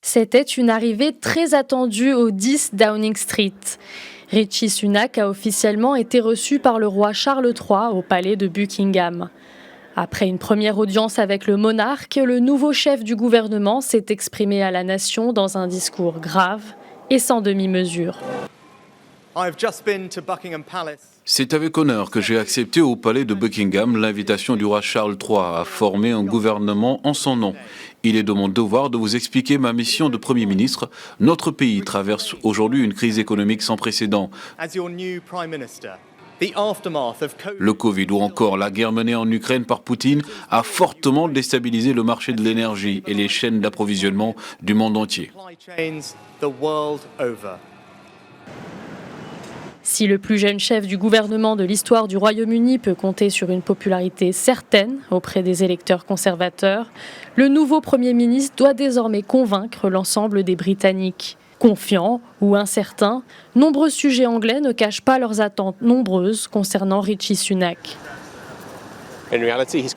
C'était une arrivée très attendue au 10 Downing Street. Rishi Sunak a officiellement été reçu par le roi Charles III au palais de Buckingham. Après une première audience avec le monarque, le nouveau chef du gouvernement s'est exprimé à la nation dans un discours grave et sans demi-mesure. C'est avec honneur que j'ai accepté au palais de Buckingham l'invitation du roi Charles III à former un gouvernement en son nom. Il est de mon devoir de vous expliquer ma mission de Premier ministre. Notre pays traverse aujourd'hui une crise économique sans précédent. Le Covid ou encore la guerre menée en Ukraine par Poutine a fortement déstabilisé le marché de l'énergie et les chaînes d'approvisionnement du monde entier. Si le plus jeune chef du gouvernement de l'histoire du Royaume-Uni peut compter sur une popularité certaine auprès des électeurs conservateurs, le nouveau Premier ministre doit désormais convaincre l'ensemble des Britanniques. Confiants ou incertains, nombreux sujets anglais ne cachent pas leurs attentes nombreuses concernant Rishi Sunak.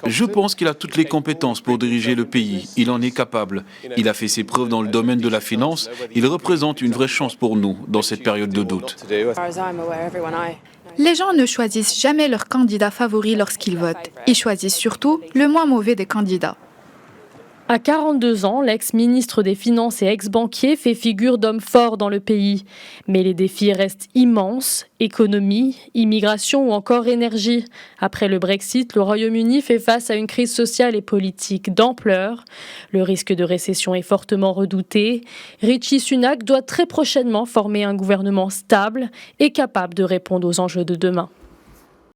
Je pense qu'il a toutes les compétences pour diriger le pays. Il en est capable. Il a fait ses preuves dans le domaine de la finance. Il représente une vraie chance pour nous dans cette période de doute. Les gens ne choisissent jamais leur candidat favori lorsqu'ils votent. Ils choisissent surtout le moins mauvais des candidats. À 42 ans, l'ex-ministre des Finances et ex-banquier fait figure d'homme fort dans le pays. Mais les défis restent immenses, économie, immigration ou encore énergie. Après le Brexit, le Royaume-Uni fait face à une crise sociale et politique d'ampleur. Le risque de récession est fortement redouté. Rishi Sunak doit très prochainement former un gouvernement stable et capable de répondre aux enjeux de demain.